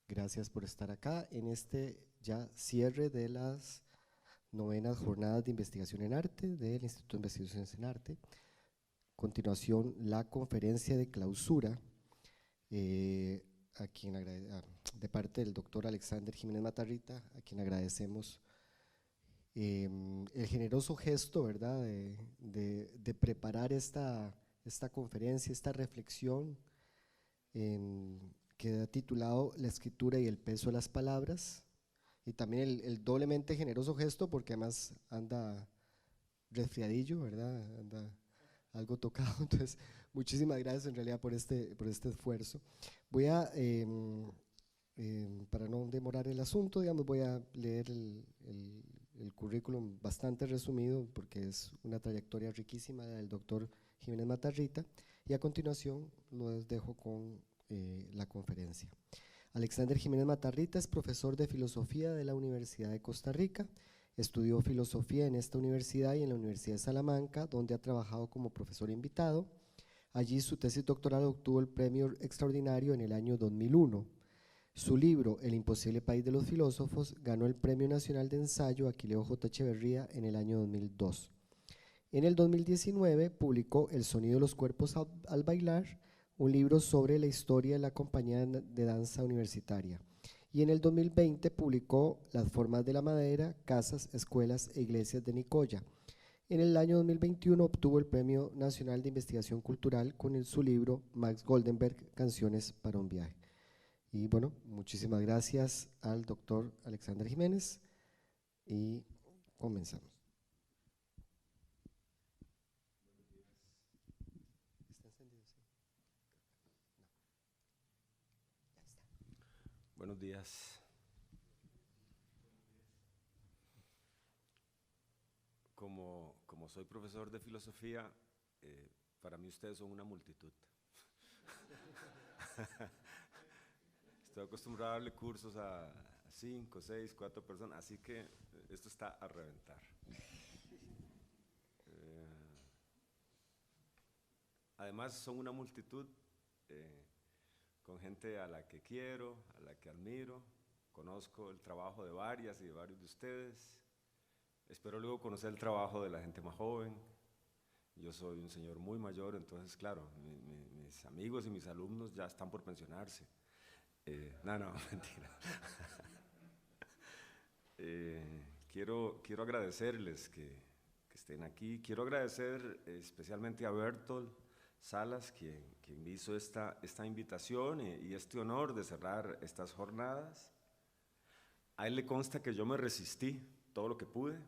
Gracias por estar acá en este ya cierre de las novenas jornadas de investigación en arte del Instituto de Investigaciones en Arte. Continuación, la conferencia de clausura, eh, de parte del doctor Alexander Jiménez Matarrita, a quien agradecemos el generoso gesto, ¿verdad?, de preparar esta conferencia, esta reflexión que ha titulado La escritura y el peso de las palabras, y también el doblemente generoso gesto porque además anda resfriadillo, ¿verdad?, anda algo tocado. Entonces muchísimas gracias en realidad por este esfuerzo. Voy a, para no demorar el asunto, digamos, voy a leer el currículum bastante resumido porque es una trayectoria riquísima del doctor Jiménez Matarrita, y a continuación los dejo con la conferencia. Alexander Jiménez Matarrita es profesor de filosofía de la Universidad de Costa Rica. Estudió filosofía en esta universidad y en la Universidad de Salamanca, donde ha trabajado como profesor invitado. Allí su tesis doctoral obtuvo el premio extraordinario en el año 2001. Su libro, El imposible país de los filósofos, ganó el Premio Nacional de Ensayo Aquileo J. Echeverría en el año 2002. En el 2019 publicó El sonido de los cuerpos al bailar, un libro sobre la historia de la compañía de danza universitaria. Y en el 2020 publicó Las formas de la madera, casas, escuelas e iglesias de Nicoya. En el año 2021 obtuvo el Premio Nacional de Investigación Cultural con su libro Max Goldenberg, Canciones para un viaje. Y bueno, muchísimas gracias al doctor Alexander Jiménez y comenzamos. Buenos días. Como soy profesor de filosofía, para mí ustedes son una multitud. Estoy acostumbrado a darle cursos a 5, 6, 4 personas, así que esto está a reventar. Además son una multitud con gente a la que quiero, a la que admiro. Conozco el trabajo de varias y de varios de ustedes. Espero luego conocer el trabajo de la gente más joven. Yo soy un señor muy mayor, entonces claro, mis amigos y mis alumnos ya están por pensionarse. No, mentira. Quiero agradecerles que estén aquí. Quiero agradecer especialmente a Bertolt Salas, quien me hizo esta invitación y este honor de cerrar estas jornadas. A él le consta que yo me resistí todo lo que pude,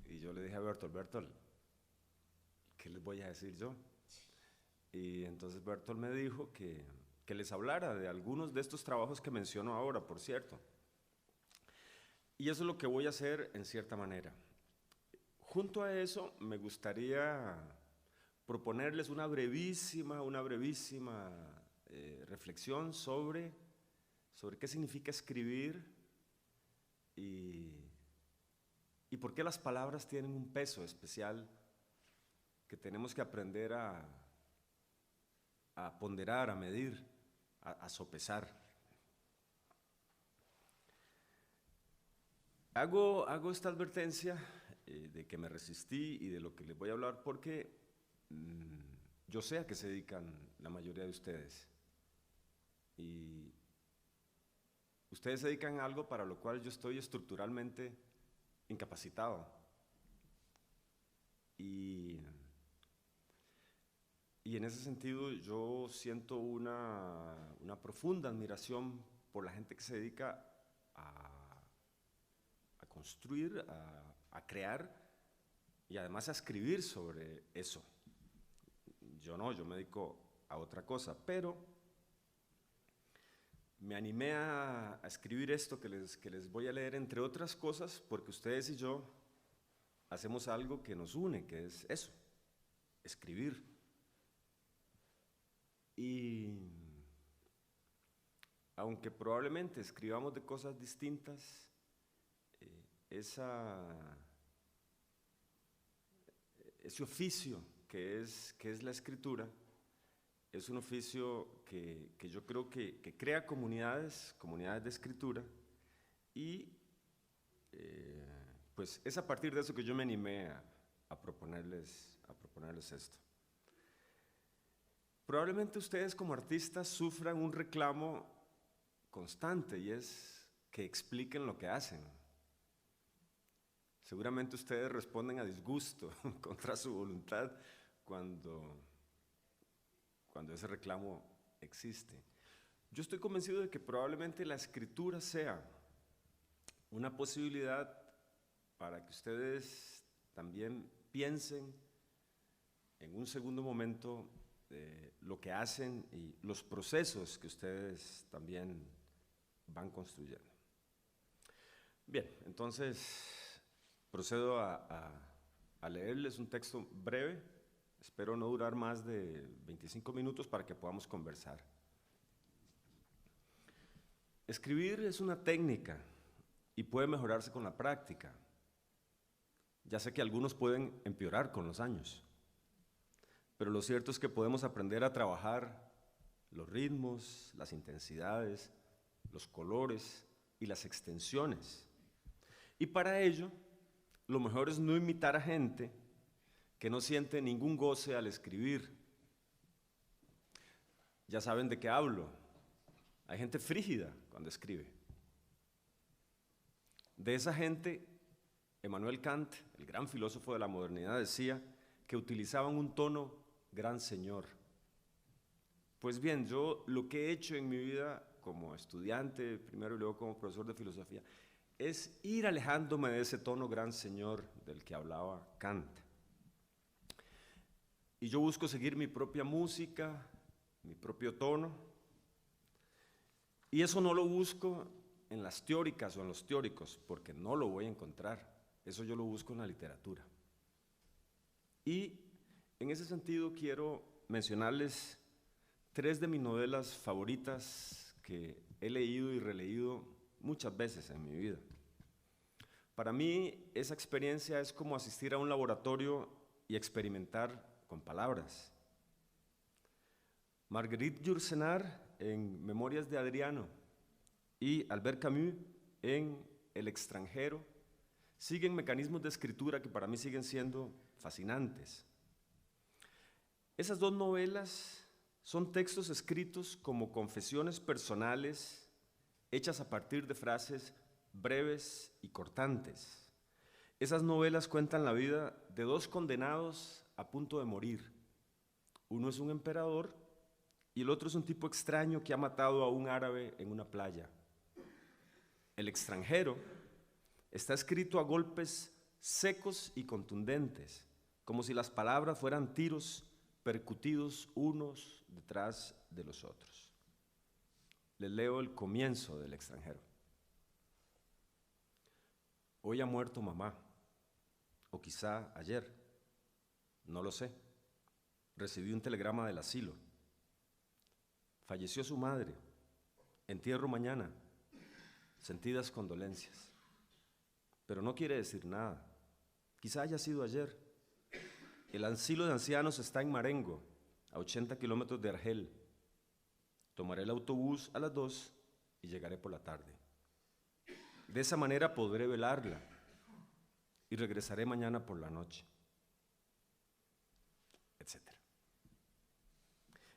y yo le dije a Bertolt, ¿qué les voy a decir yo? Y entonces Bertolt me dijo que les hablara de algunos de estos trabajos que menciono ahora, por cierto. Y eso es lo que voy a hacer en cierta manera. Junto a eso, me gustaría proponerles una brevísima reflexión sobre qué significa escribir y por qué las palabras tienen un peso especial que tenemos que aprender a ponderar, a medir, a sopesar. Hago esta advertencia de que me resistí y de lo que les voy a hablar porque yo sé a qué se dedican la mayoría de ustedes. Y ustedes se dedican a algo para lo cual yo estoy estructuralmente incapacitado. Y en ese sentido yo siento una profunda admiración por la gente que se dedica a construir, a crear y además a escribir sobre eso. Yo me dedico a otra cosa, pero me animé a escribir esto que les voy a leer, entre otras cosas, porque ustedes y yo hacemos algo que nos une, que es eso, escribir. Y aunque probablemente escribamos de cosas distintas, ese oficio que es la escritura es un oficio que yo creo que crea comunidades de escritura y pues es a partir de eso que yo me animé a proponerles esto. Probablemente ustedes como artistas sufran un reclamo constante y es que expliquen lo que hacen. Seguramente ustedes responden a disgusto, contra su voluntad, cuando ese reclamo existe. Yo estoy convencido de que probablemente la escritura sea una posibilidad para que ustedes también piensen en un segundo momento lo que hacen y los procesos que ustedes también van construyendo. Bien, entonces procedo a leerles un texto breve. Espero no durar más de 25 minutos para que podamos conversar. Escribir es una técnica y puede mejorarse con la práctica. Ya sé que algunos pueden empeorar con los años, pero lo cierto es que podemos aprender a trabajar los ritmos, las intensidades, los colores y las extensiones. Y para ello, lo mejor es no imitar a gente que no siente ningún goce al escribir. Ya saben de qué hablo. Hay gente frígida cuando escribe. De esa gente, Emmanuel Kant, el gran filósofo de la modernidad, decía que utilizaban un tono gran señor. Pues bien, yo lo que he hecho en mi vida como estudiante, primero y luego como profesor de filosofía, es ir alejándome de ese tono gran señor del que hablaba Kant. Y yo busco seguir mi propia música, mi propio tono, y eso no lo busco en las teóricas o en los teóricos, porque no lo voy a encontrar. Eso yo lo busco en la literatura. Y en ese sentido quiero mencionarles 3 de mis novelas favoritas que he leído y releído muchas veces en mi vida. Para mí esa experiencia es como asistir a un laboratorio y experimentar con palabras. Marguerite Yourcenar en Memorias de Adriano y Albert Camus en El extranjero siguen mecanismos de escritura que para mí siguen siendo fascinantes. Esas 2 novelas son textos escritos como confesiones personales hechas a partir de frases breves y cortantes. Esas novelas cuentan la vida de 2 condenados a punto de morir. Uno es un emperador y el otro es un tipo extraño que ha matado a un árabe en una playa. El extranjero está escrito a golpes secos y contundentes, como si las palabras fueran tiros percutidos unos detrás de los otros. Les leo el comienzo del extranjero. Hoy ha muerto mamá, o quizá ayer, no lo sé. Recibí un telegrama del asilo. Falleció su madre, entierro mañana, sentidas condolencias. Pero no quiere decir nada, quizá haya sido ayer. El asilo de ancianos está en Marengo, a 80 kilómetros de Argel. Tomaré el autobús a las 2 y llegaré por la tarde. De esa manera podré velarla y regresaré mañana por la noche, etc.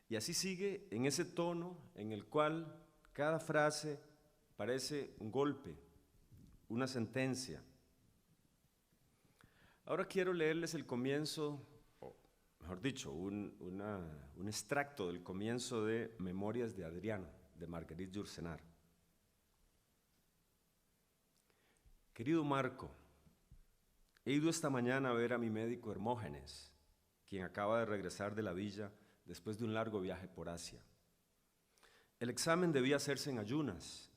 Y así sigue en ese tono en el cual cada frase parece un golpe, una sentencia. Ahora quiero leerles el comienzo, o mejor dicho, un extracto del comienzo de Memorias de Adriano, de Marguerite Yourcenar. Querido Marco, he ido esta mañana a ver a mi médico Hermógenes, quien acaba de regresar de la villa después de un largo viaje por Asia. El examen debía hacerse en ayunas.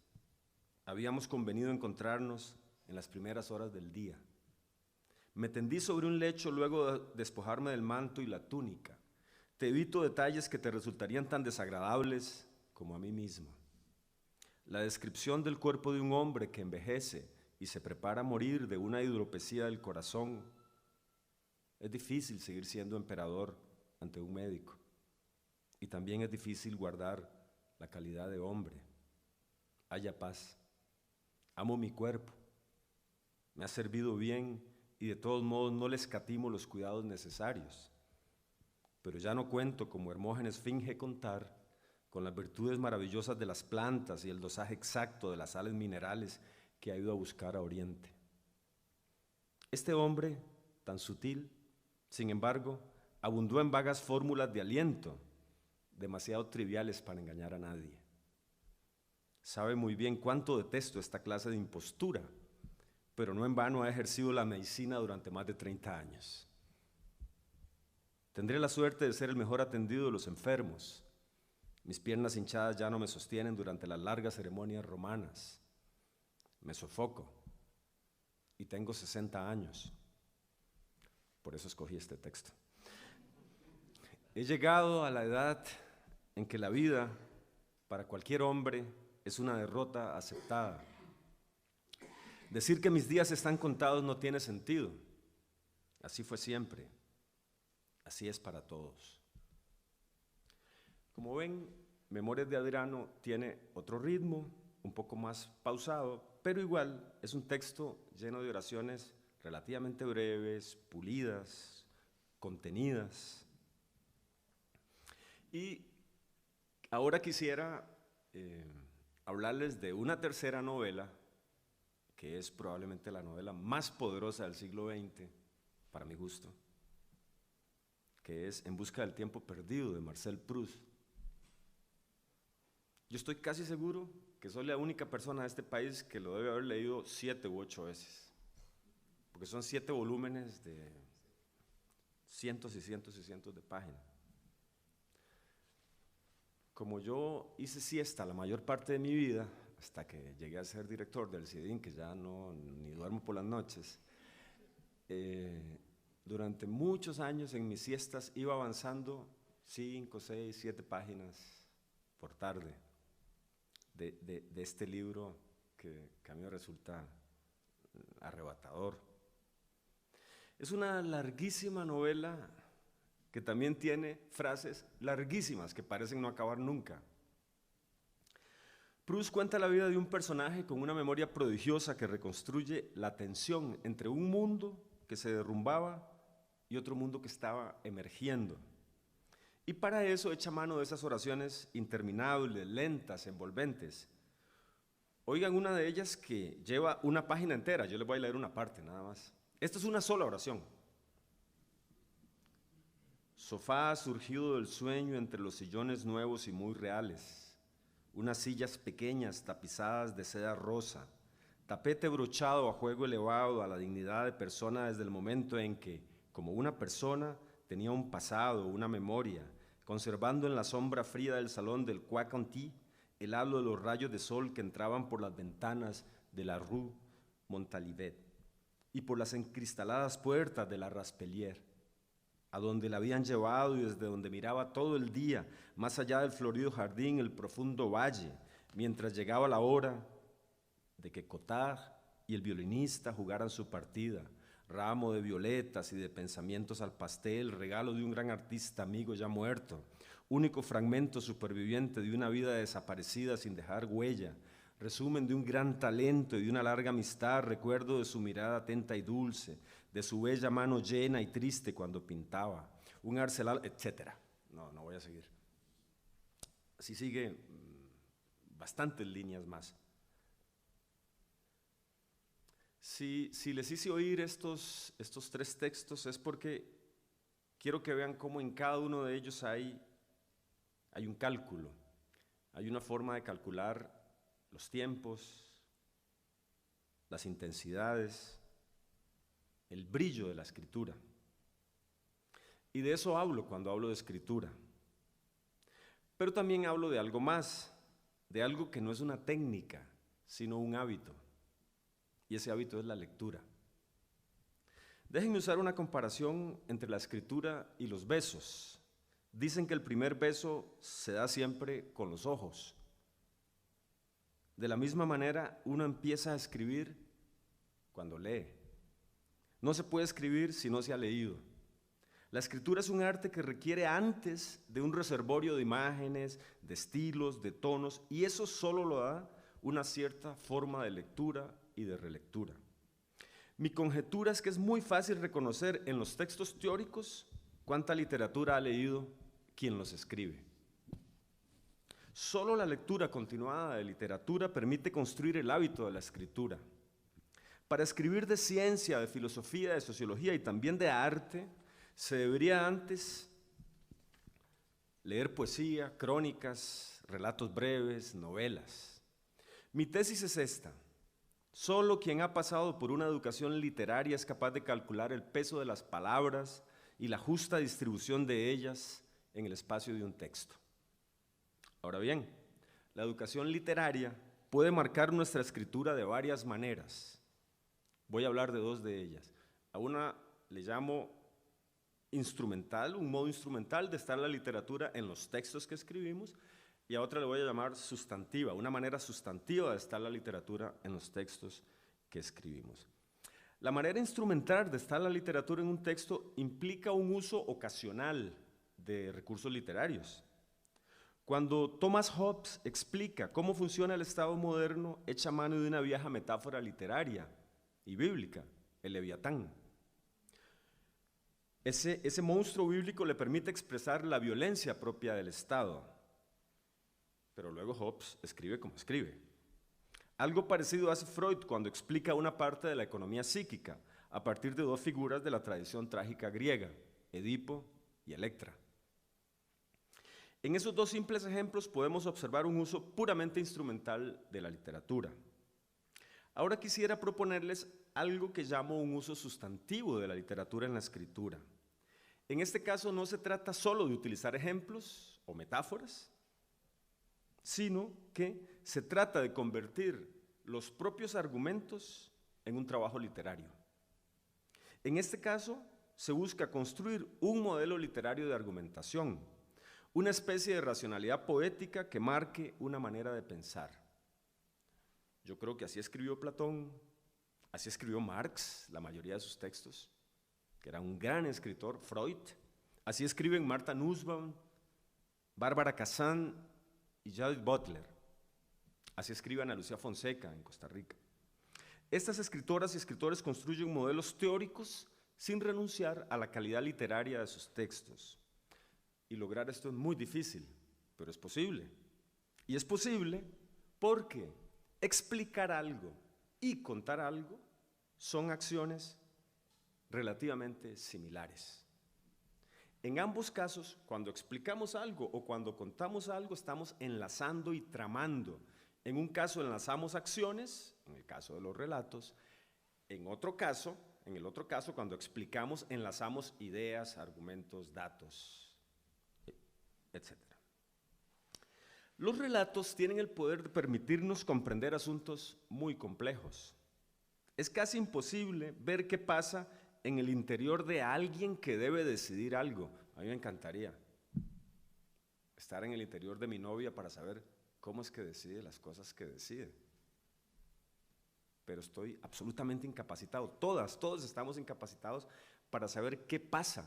Habíamos convenido encontrarnos en las primeras horas del día. Me tendí sobre un lecho luego de despojarme del manto y la túnica. Te evito detalles que te resultarían tan desagradables como a mí mismo. La descripción del cuerpo de un hombre que envejece y se prepara a morir de una hidropesía del corazón. Es difícil seguir siendo emperador ante un médico. y también es difícil guardar la calidad de hombre. Haya paz. Amo mi cuerpo. Me ha servido bien y de todos modos no le escatimo los cuidados necesarios. Pero ya no cuento, como Hermógenes finge contar, con las virtudes maravillosas de las plantas y el dosaje exacto de las sales minerales que ha ido a buscar a Oriente. Este hombre, tan sutil, sin embargo, abundó en vagas fórmulas de aliento, demasiado triviales para engañar a nadie. Sabe muy bien cuánto detesto esta clase de impostura, pero no en vano ha ejercido la medicina durante más de 30 años. Tendré la suerte de ser el mejor atendido de los enfermos. Mis piernas hinchadas ya no me sostienen durante las largas ceremonias romanas. Me sofoco y tengo 60 años. Por eso escogí este texto. He llegado a la edad en que la vida, para cualquier hombre, es una derrota aceptada. Decir que mis días están contados no tiene sentido. Así fue siempre. Así es para todos. Como ven, Memorias de Adriano tiene otro ritmo, un poco más pausado, pero igual es un texto lleno de oraciones relativamente breves, pulidas, contenidas. Y ahora quisiera hablarles de una tercera novela, que es probablemente la novela más poderosa del siglo XX, para mi gusto, que es En busca del tiempo perdido, de Marcel Proust. Yo estoy casi seguro que soy la única persona de este país que lo debe haber leído 7 u 8 veces, porque son 7 volúmenes de cientos y cientos y cientos de páginas. Como yo hice siesta la mayor parte de mi vida, hasta que llegué a ser director del CIDIN, que ya ni duermo por las noches, durante muchos años en mis siestas iba avanzando 5, 6, 7 páginas por tarde de este libro que a mí me resulta arrebatador. Es una larguísima novela que también tiene frases larguísimas que parecen no acabar nunca. Proust cuenta la vida de un personaje con una memoria prodigiosa que reconstruye la tensión entre un mundo que se derrumbaba y otro mundo que estaba emergiendo. Y para eso echa mano de esas oraciones interminables, lentas, envolventes. Oigan una de ellas que lleva una página entera, yo les voy a leer una parte nada más. Esta es una sola oración. Sofá surgido del sueño entre los sillones nuevos y muy reales, unas sillas pequeñas tapizadas de seda rosa, tapete brochado a juego elevado a la dignidad de persona desde el momento en que, como una persona, tenía un pasado, una memoria, conservando en la sombra fría del salón del Croix Conti el halo de los rayos de sol que entraban por las ventanas de la Rue Montalivet y por las encristaladas puertas de la Raspellière, a donde la habían llevado y desde donde miraba todo el día, más allá del florido jardín, el profundo valle, mientras llegaba la hora de que Cotard y el violinista jugaran su partida, ramo de violetas y de pensamientos al pastel, regalo de un gran artista amigo ya muerto, único fragmento superviviente de una vida desaparecida sin dejar huella, resumen de un gran talento y de una larga amistad, recuerdo de su mirada atenta y dulce, de su bella mano llena y triste cuando pintaba, un arsenal, etc. No voy a seguir. Así sigue bastantes líneas más. Si les hice oír estos 3 textos es porque quiero que vean cómo en cada uno de ellos hay un cálculo, hay una forma de calcular los tiempos, las intensidades, el brillo de la escritura. Y de eso hablo cuando hablo de escritura. Pero también hablo de algo más, de algo que no es una técnica, sino un hábito. Y ese hábito es la lectura. Déjenme usar una comparación entre la escritura y los besos. Dicen que el primer beso se da siempre con los ojos. De la misma manera, uno empieza a escribir cuando lee. No se puede escribir si no se ha leído. La escritura es un arte que requiere antes de un reservorio de imágenes, de estilos, de tonos, y eso solo lo da una cierta forma de lectura y de relectura. Mi conjetura es que es muy fácil reconocer en los textos teóricos cuánta literatura ha leído quien los escribe. Solo la lectura continuada de literatura permite construir el hábito de la escritura. Para escribir de ciencia, de filosofía, de sociología y también de arte, se debería antes leer poesía, crónicas, relatos breves, novelas. Mi tesis es esta: solo quien ha pasado por una educación literaria es capaz de calcular el peso de las palabras y la justa distribución de ellas en el espacio de un texto. Ahora bien, la educación literaria puede marcar nuestra escritura de varias maneras. Voy a hablar de dos de ellas. A una le llamo instrumental, un modo instrumental de estar la literatura en los textos que escribimos, y a otra le voy a llamar sustantiva, una manera sustantiva de estar la literatura en los textos que escribimos. La manera instrumental de estar la literatura en un texto implica un uso ocasional de recursos literarios. Cuando Thomas Hobbes explica cómo funciona el Estado moderno, echa mano de una vieja metáfora literaria y bíblica, el Leviatán. Ese monstruo bíblico le permite expresar la violencia propia del Estado. Pero luego Hobbes escribe como escribe. Algo parecido hace Freud cuando explica una parte de la economía psíquica a partir de dos figuras de la tradición trágica griega, Edipo y Electra. En esos dos simples ejemplos podemos observar un uso puramente instrumental de la literatura. Ahora quisiera proponerles algo que llamo un uso sustantivo de la literatura en la escritura. En este caso no se trata solo de utilizar ejemplos o metáforas, sino que se trata de convertir los propios argumentos en un trabajo literario. En este caso se busca construir un modelo literario de argumentación, una especie de racionalidad poética que marque una manera de pensar. Yo creo que así escribió Platón, así escribió Marx, la mayoría de sus textos, que era un gran escritor, Freud. Así escriben Martha Nussbaum, Bárbara Kazan y Judith Butler. Así escribe Ana Lucía Fonseca en Costa Rica. Estas escritoras y escritores construyen modelos teóricos sin renunciar a la calidad literaria de sus textos. Y lograr esto es muy difícil, pero es posible. Y es posible porque explicar algo y contar algo son acciones relativamente similares. En ambos casos, cuando explicamos algo o cuando contamos algo, estamos enlazando y tramando. En un caso enlazamos acciones, en el caso de los relatos. En el otro caso, cuando explicamos, enlazamos ideas, argumentos, datos, etc. Los relatos tienen el poder de permitirnos comprender asuntos muy complejos. Es casi imposible ver qué pasa en el interior de alguien que debe decidir algo. A mí me encantaría estar en el interior de mi novia para saber cómo es que decide las cosas que decide. Pero estoy absolutamente incapacitado. Todos estamos incapacitados para saber qué pasa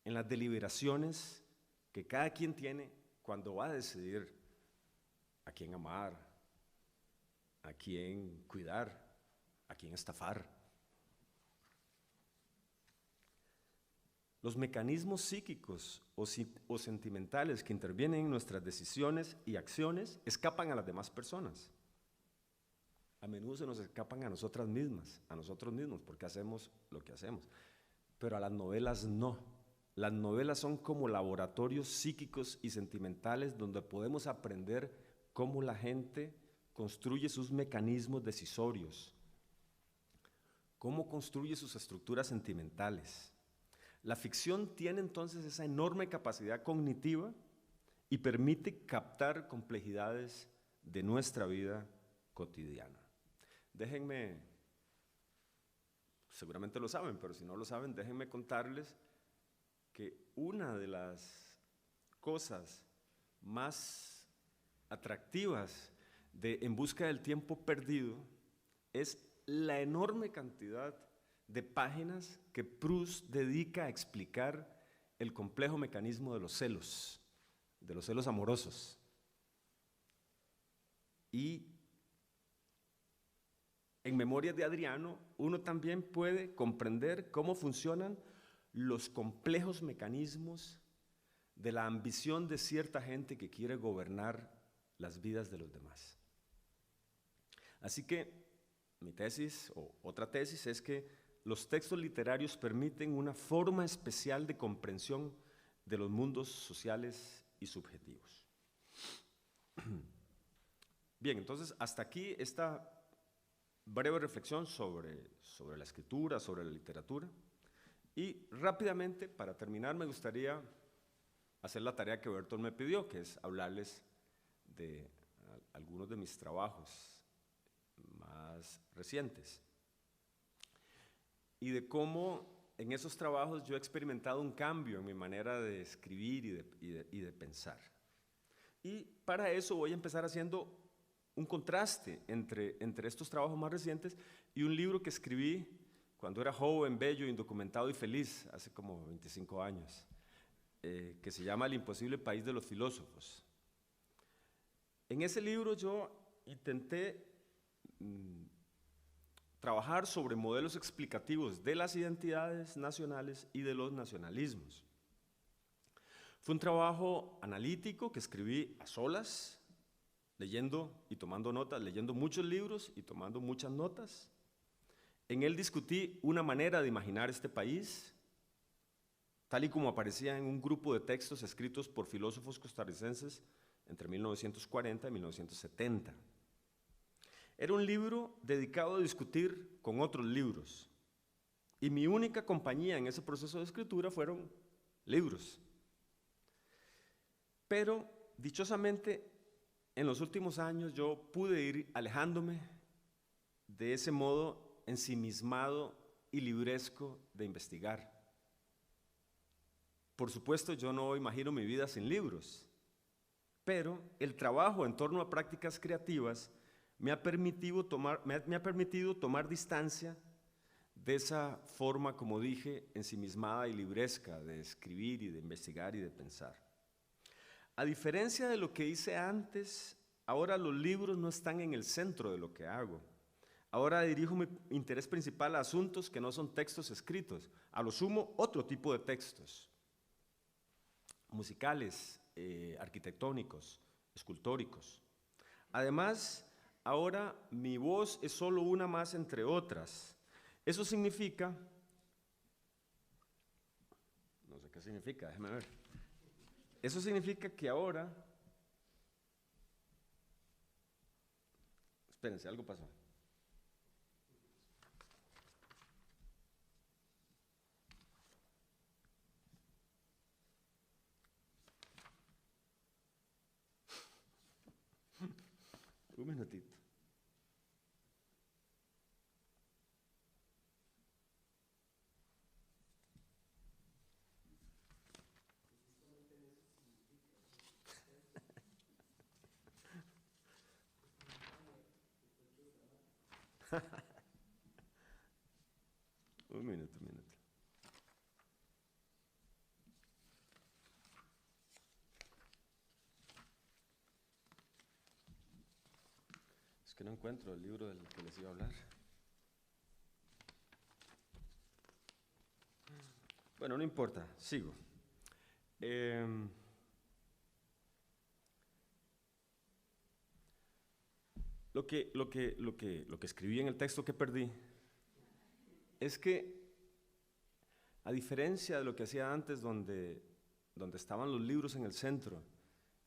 en las deliberaciones que cada quien tiene cuando va a decidir a quién amar, a quién cuidar, a quién estafar. Los mecanismos psíquicos o sentimentales que intervienen en nuestras decisiones y acciones escapan a las demás personas. A menudo se nos escapan a nosotros mismos, porque hacemos lo que hacemos. Pero a las novelas no. Las novelas son como laboratorios psíquicos y sentimentales donde podemos aprender cómo la gente construye sus mecanismos decisorios, cómo construye sus estructuras sentimentales. La ficción tiene entonces esa enorme capacidad cognitiva y permite captar complejidades de nuestra vida cotidiana. Déjenme, seguramente lo saben, pero si no lo saben, déjenme contarles que una de las cosas más atractivas de En busca del tiempo perdido es la enorme cantidad de páginas que Proust dedica a explicar el complejo mecanismo de los celos amorosos. Y en Memorias de Adriano, uno también puede comprender cómo funcionan los complejos mecanismos de la ambición de cierta gente que quiere gobernar las vidas de los demás. Así que mi tesis, o otra tesis, es que los textos literarios permiten una forma especial de comprensión de los mundos sociales y subjetivos. Bien, entonces hasta aquí esta breve reflexión sobre la escritura, sobre la literatura. Y rápidamente, para terminar, me gustaría hacer la tarea que Bertolt me pidió, que es hablarles de algunos de mis trabajos más recientes y de cómo en esos trabajos yo he experimentado un cambio en mi manera de escribir y de pensar. Y para eso voy a empezar haciendo un contraste entre estos trabajos más recientes y un libro que escribí cuando era joven, bello, indocumentado y feliz, hace como 25 años, que se llama El imposible país de los filósofos. En ese libro yo intenté trabajar sobre modelos explicativos de las identidades nacionales y de los nacionalismos. Fue un trabajo analítico que escribí a solas, leyendo y tomando notas, leyendo muchos libros y tomando muchas notas. En él discutí una manera de imaginar este país, tal y como aparecía en un grupo de textos escritos por filósofos costarricenses entre 1940 y 1970. Era un libro dedicado a discutir con otros libros, y mi única compañía en ese proceso de escritura fueron libros. Pero, dichosamente, en los últimos años yo pude ir alejándome de ese modo ensimismado y libresco de investigar. Por supuesto, yo no imagino mi vida sin libros, pero el trabajo en torno a prácticas creativas me ha permitido tomar distancia de esa forma, como dije, ensimismada y libresca de escribir y de investigar y de pensar. A diferencia de lo que hice antes, ahora los libros no están en el centro de lo que hago. Ahora dirijo mi interés principal a asuntos que no son textos escritos, a lo sumo otro tipo de textos, musicales, arquitectónicos, escultóricos. Además, ahora mi voz es solo una más entre otras. Eso significa, no sé qué significa, déjeme ver. Eso significa que ahora, espérense, algo pasó. Un minutito. Un minuto. Es que no encuentro el libro del que les iba a hablar. Bueno, no importa, sigo. Lo que escribí en el texto que perdí es que, a diferencia de lo que hacía antes, donde estaban los libros en el centro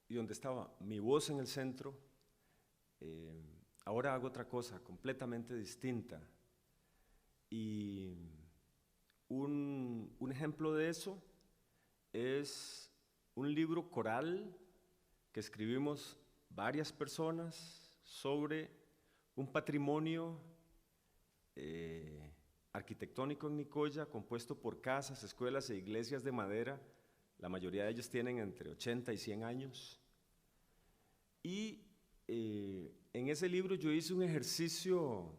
y donde estaba mi voz en el centro, ahora hago otra cosa completamente distinta. Y un ejemplo de eso es un libro coral que escribimos varias personas sobre un patrimonio arquitectónico en Nicoya, compuesto por casas, escuelas e iglesias de madera. La mayoría de ellos tienen entre 80 y 100 años. Y en ese libro yo hice un ejercicio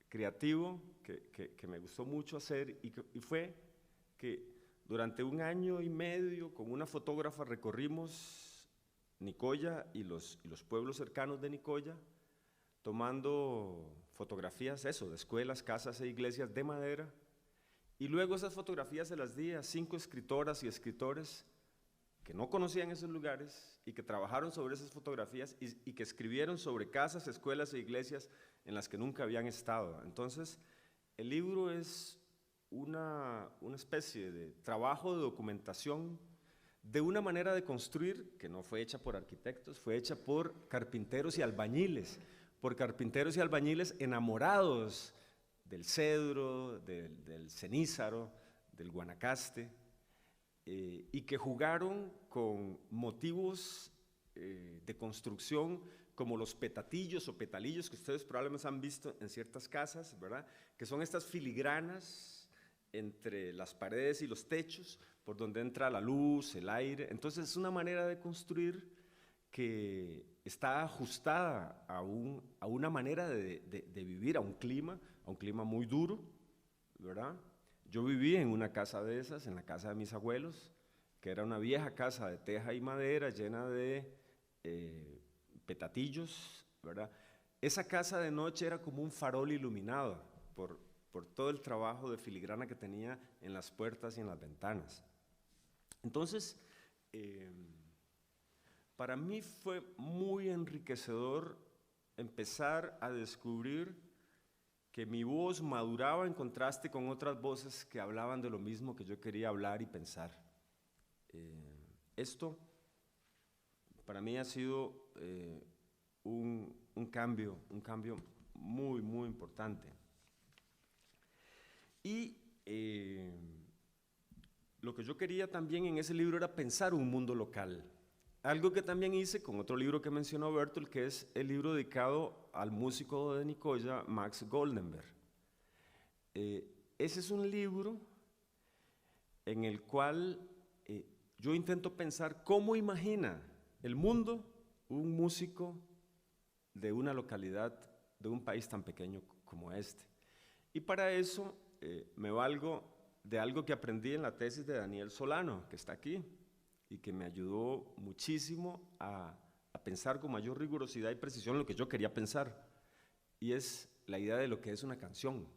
creativo que me gustó mucho hacer y fue que durante 1 año y medio con una fotógrafa recorrimos Nicoya y los pueblos cercanos de Nicoya, tomando fotografías, de escuelas, casas e iglesias de madera, y luego esas fotografías se las di a 5 escritoras y escritores que no conocían esos lugares y que trabajaron sobre esas fotografías y que escribieron sobre casas, escuelas e iglesias en las que nunca habían estado. Entonces, el libro es una especie de trabajo de documentación de una manera de construir que no fue hecha por arquitectos, fue hecha por carpinteros y albañiles enamorados del cedro, del cenízaro, del guanacaste, y que jugaron con motivos de construcción como los petatillos o petalillos que ustedes probablemente han visto en ciertas casas, ¿verdad? Que son estas filigranas entre las paredes y los techos por donde entra la luz, el aire. Entonces es una manera de construir que está ajustada a una manera de vivir, a un clima muy duro, ¿verdad? Yo viví en una casa de esas, en la casa de mis abuelos, que era una vieja casa de teja y madera llena de petatillos, ¿verdad? Esa casa de noche era como un farol iluminado por todo el trabajo de filigrana que tenía en las puertas y en las ventanas. Entonces, para mí fue muy enriquecedor empezar a descubrir que mi voz maduraba en contraste con otras voces que hablaban de lo mismo que yo quería hablar y pensar. Esto para mí ha sido un cambio muy, muy importante. Y lo que yo quería también en ese libro era pensar un mundo local. Algo que también hice con otro libro que mencionó Bertolt, que es el libro dedicado al músico de Nicoya, Max Goldenberg. Ese es un libro en el cual yo intento pensar cómo imagina el mundo un músico de una localidad, de un país tan pequeño como este. Y para eso me valgo de algo que aprendí en la tesis de Daniel Solano, que está aquí, y que me ayudó muchísimo a pensar con mayor rigurosidad y precisión lo que yo quería pensar, y es la idea de lo que es una canción.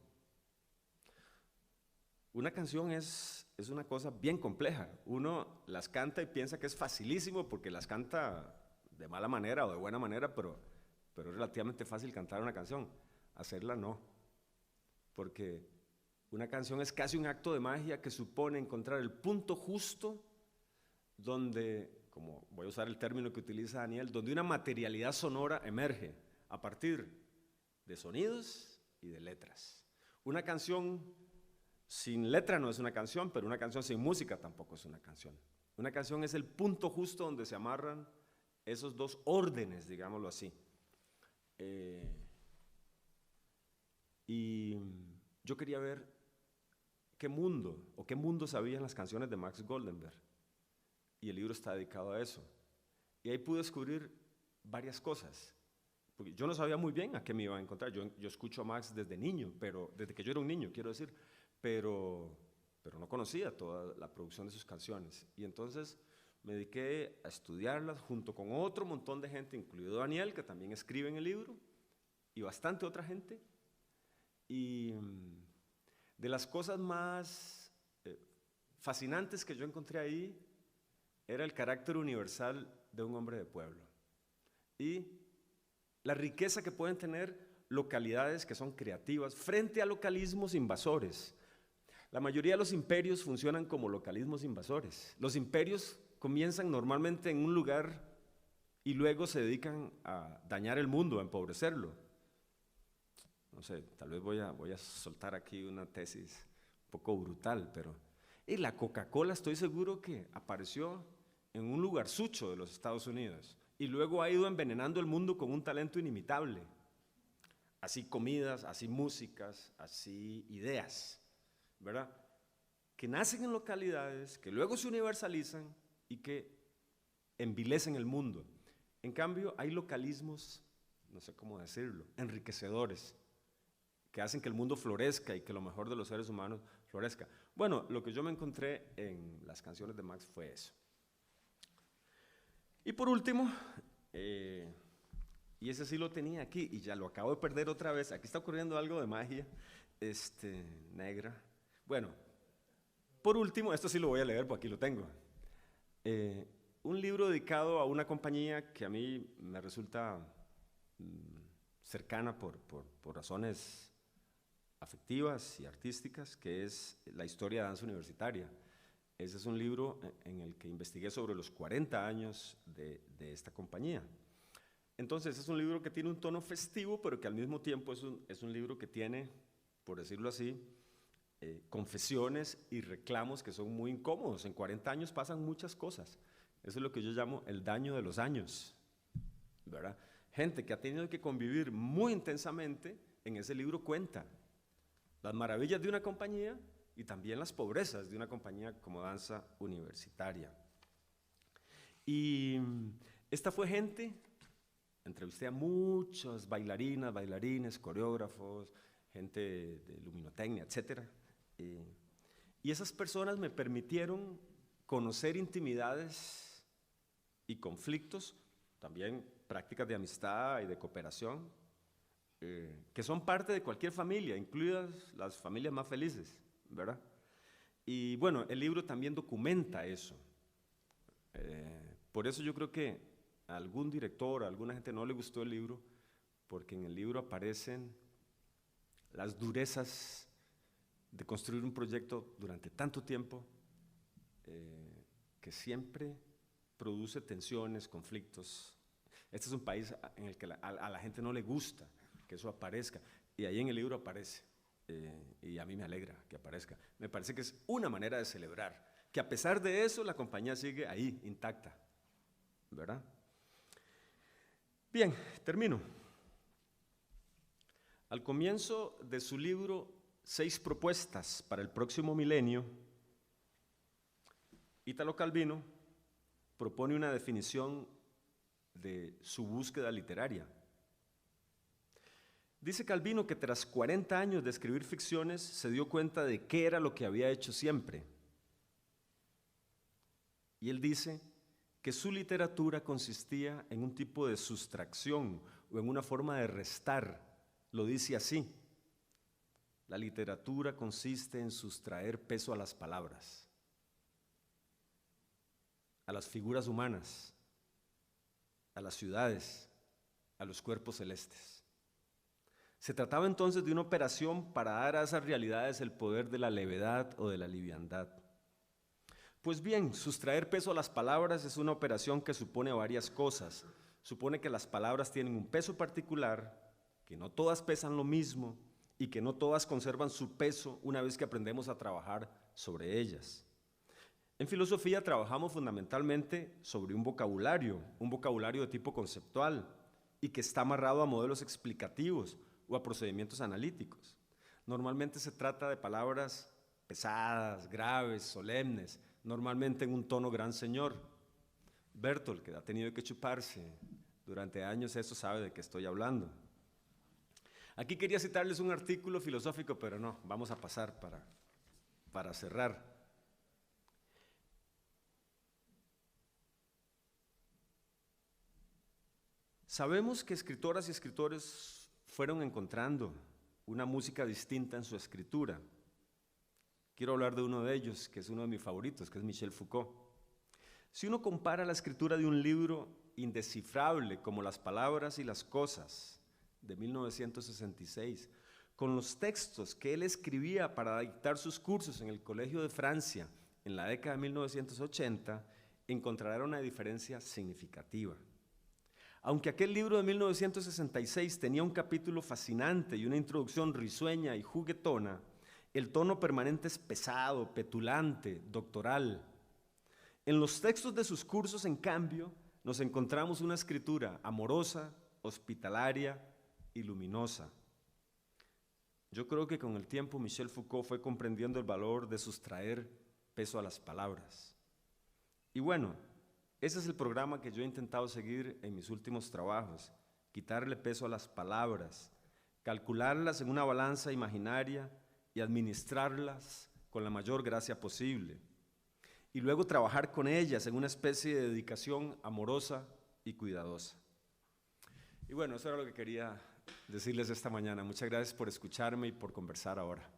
Una canción es una cosa bien compleja. Uno las canta y piensa que es facilísimo porque las canta de mala manera o de buena manera, pero es relativamente fácil cantar una canción. Hacerla no, porque una canción es casi un acto de magia que supone encontrar el punto justo donde, como voy a usar el término que utiliza Daniel, donde una materialidad sonora emerge a partir de sonidos y de letras. Una canción sin letra no es una canción, pero una canción sin música tampoco es una canción. Una canción es el punto justo donde se amarran esos dos órdenes, digámoslo así. Y yo quería ver qué mundo sabían las canciones de Max Goldenberg. Y el libro está dedicado a eso. Y ahí pude descubrir varias cosas. Porque yo no sabía muy bien a qué me iba a encontrar. Yo escucho a Max desde niño, desde que yo era un niño, quiero decir, pero no conocía toda la producción de sus canciones. Y entonces me dediqué a estudiarlas junto con otro montón de gente, incluido Daniel, que también escribe en el libro, y bastante otra gente. Y de las cosas más fascinantes que yo encontré ahí era el carácter universal de un hombre de pueblo y la riqueza que pueden tener localidades que son creativas frente a localismos invasores. La mayoría de los imperios funcionan como localismos invasores. Los imperios comienzan normalmente en un lugar y luego se dedican a dañar el mundo, a empobrecerlo. No sé, tal vez voy a soltar aquí una tesis un poco brutal, pero y la Coca-Cola estoy seguro que apareció en un lugarzucho de los Estados Unidos y luego ha ido envenenando el mundo con un talento inimitable. Así comidas, así músicas, así ideas, ¿verdad? Que nacen en localidades, que luego se universalizan y que envilecen el mundo. En cambio, hay localismos, no sé cómo decirlo, enriquecedores, que hacen que el mundo florezca y que lo mejor de los seres humanos florezca. Bueno, lo que yo me encontré en las canciones de Max fue eso. Y por último, y ese sí lo tenía aquí, y ya lo acabo de perder otra vez, aquí está ocurriendo algo de magia negra. Bueno, por último, esto sí lo voy a leer, porque aquí lo tengo. Un libro dedicado a una compañía que a mí me resulta cercana por razones afectivas y artísticas, que es La historia de danza universitaria. Ese es un libro en el que investigué sobre los 40 años de esta compañía. Entonces, es un libro que tiene un tono festivo, pero que al mismo tiempo es un libro que tiene, por decirlo así, confesiones y reclamos que son muy incómodos. En 40 años pasan muchas cosas. Eso es lo que yo llamo el daño de los años, ¿verdad? Gente que ha tenido que convivir muy intensamente, en ese libro cuenta las maravillas de una compañía y también las pobrezas de una compañía como Danza Universitaria. Y esta fue gente, entrevisté a muchas bailarinas, bailarines, coreógrafos, gente de luminotecnia, etc. Y esas personas me permitieron conocer intimidades y conflictos, también prácticas de amistad y de cooperación, que son parte de cualquier familia, incluidas las familias más felices, ¿verdad? Y bueno, el libro también documenta eso. Por eso yo creo que a algún director, a alguna gente no le gustó el libro, porque en el libro aparecen las durezas de construir un proyecto durante tanto tiempo, que siempre produce tensiones, conflictos. Este es un país en el que a la gente no le gusta que eso aparezca, y ahí en el libro aparece, y a mí me alegra que aparezca. Me parece que es una manera de celebrar, que a pesar de eso la compañía sigue ahí, intacta, ¿verdad? Bien, termino. Al comienzo de su libro 6 propuestas para el próximo milenio, Italo Calvino propone una definición de su búsqueda literaria. Dice Calvino que tras 40 años de escribir ficciones se dio cuenta de qué era lo que había hecho siempre. Y él dice que su literatura consistía en un tipo de sustracción o en una forma de restar. Lo dice así: la literatura consiste en sustraer peso a las palabras, a las figuras humanas, a las ciudades, a los cuerpos celestes. Se trataba entonces de una operación para dar a esas realidades el poder de la levedad o de la liviandad. Pues bien, sustraer peso a las palabras es una operación que supone varias cosas. Supone que las palabras tienen un peso particular, que no todas pesan lo mismo y que no todas conservan su peso una vez que aprendemos a trabajar sobre ellas. En filosofía trabajamos fundamentalmente sobre un vocabulario de tipo conceptual y que está amarrado a modelos explicativos o a procedimientos analíticos. Normalmente se trata de palabras pesadas, graves, solemnes, normalmente en un tono gran señor. Bertolt, que ha tenido que chuparse durante años eso, sabe de qué estoy hablando. Aquí quería citarles un artículo filosófico, pero no, vamos a pasar para cerrar. Sabemos que escritoras y escritores fueron encontrando una música distinta en su escritura. Quiero hablar de uno de ellos, que es uno de mis favoritos, que es Michel Foucault. Si uno compara la escritura de un libro indescifrable como Las palabras y las cosas, de 1966, con los textos que él escribía para dictar sus cursos en el Colegio de Francia en la década de 1980, encontrará una diferencia significativa. Aunque aquel libro de 1966 tenía un capítulo fascinante y una introducción risueña y juguetona, el tono permanente es pesado, petulante, doctoral. En los textos de sus cursos, en cambio, nos encontramos una escritura amorosa, hospitalaria y luminosa. Yo creo que con el tiempo Michel Foucault fue comprendiendo el valor de sustraer peso a las palabras. Y bueno, ese es el programa que yo he intentado seguir en mis últimos trabajos, quitarle peso a las palabras, calcularlas en una balanza imaginaria y administrarlas con la mayor gracia posible, y luego trabajar con ellas en una especie de dedicación amorosa y cuidadosa. Y bueno, eso era lo que quería decirles esta mañana. Muchas gracias por escucharme y por conversar ahora.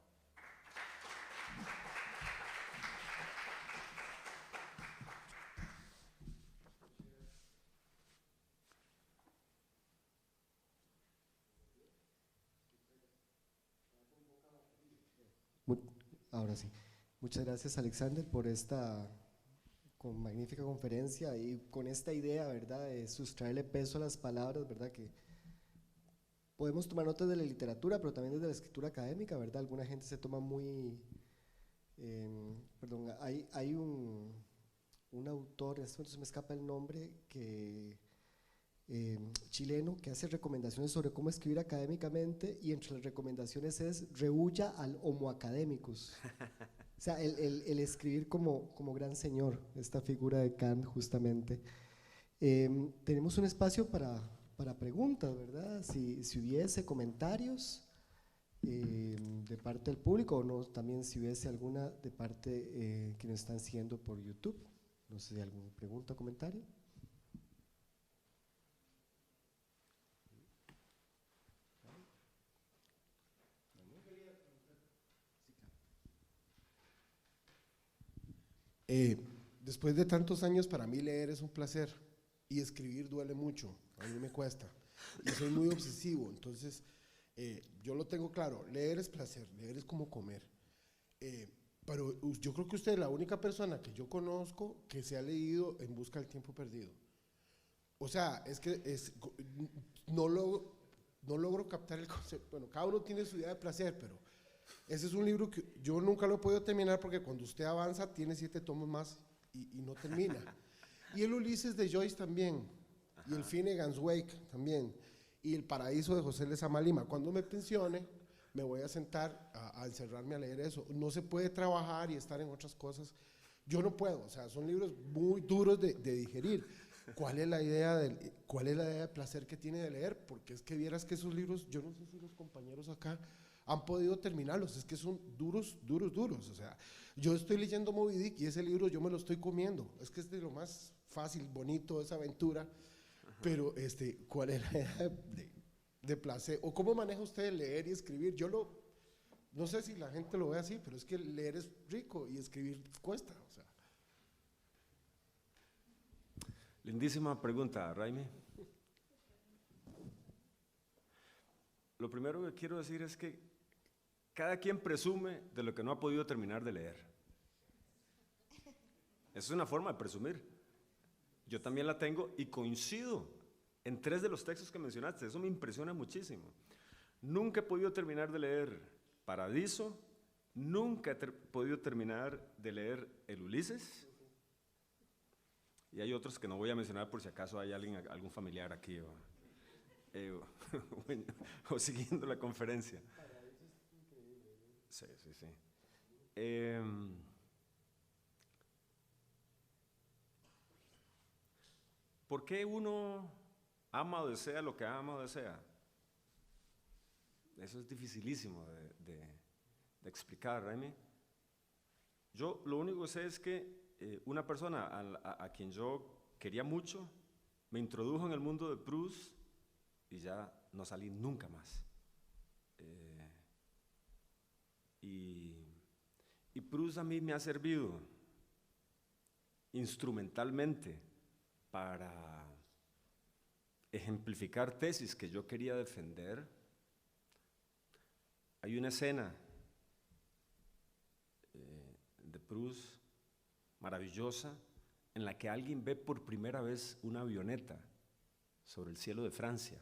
Ahora sí. Muchas gracias, Alexander, por esta magnífica conferencia y con esta idea, ¿verdad?, de sustraerle peso a las palabras, ¿verdad?, que podemos tomar notas de la literatura, pero también desde la escritura académica, ¿verdad? Alguna gente se toma muy… perdón, hay un autor, en este momento se me escapa el nombre, chileno, que hace recomendaciones sobre cómo escribir académicamente, y entre las recomendaciones es rehuya al homo academicus. O sea, el escribir como gran señor, esta figura de Kant justamente. Tenemos un espacio para preguntas, ¿verdad? Si hubiese comentarios de parte del público, o no, también si hubiese alguna de parte que nos están siguiendo por YouTube. No sé si hay alguna pregunta o comentario. Después de tantos años, para mí leer es un placer y escribir duele mucho, a mí me cuesta y soy muy obsesivo, entonces yo lo tengo claro, leer es placer, leer es como comer, pero yo creo que usted es la única persona que yo conozco que se ha leído En busca del tiempo perdido. O sea, es que no logro captar el concepto. Bueno, cada uno tiene su idea de placer, pero ese es un libro que yo nunca lo he podido terminar, porque cuando usted avanza tiene 7 tomos más y no termina. Y el Ulises de Joyce también, y el Finnegan's Wake también, y El paraíso de José Lezama Lima. Cuando me pensione, me voy a sentar a encerrarme a leer eso. No se puede trabajar y estar en otras cosas. Yo no puedo, o sea, son libros muy duros de digerir. ¿Cuál es la idea de placer que tiene de leer? Porque es que vieras que esos libros, yo no sé si los compañeros acá han podido terminarlos, es que son duros, duros, duros. O sea, yo estoy leyendo Moby Dick y ese libro yo me lo estoy comiendo. Es que es de lo más fácil, bonito, esa aventura. Ajá. Pero ¿cuál es la idea de placer? ¿O cómo maneja usted leer y escribir? No sé si la gente lo ve así, pero es que leer es rico y escribir cuesta. O sea. Lindísima pregunta, Raimi. Lo primero que quiero decir es que cada quien presume de lo que no ha podido terminar de leer. Esa es una forma de presumir. Yo también la tengo y coincido en 3 de los textos que mencionaste. Eso me impresiona muchísimo. Nunca he podido terminar de leer Paradiso, nunca he podido terminar de leer El Ulises, y hay otros que no voy a mencionar por si acaso hay algún familiar aquí o siguiendo la conferencia. Sí. ¿Por qué uno ama o desea lo que ama o desea? Eso es dificilísimo de explicar, Raimi. Yo lo único que sé es que una persona a quien yo quería mucho me introdujo en el mundo de Proust y ya no salí nunca más. Y Proust a mí me ha servido instrumentalmente para ejemplificar tesis que yo quería defender. Hay una escena de Proust maravillosa en la que alguien ve por primera vez una avioneta sobre el cielo de Francia.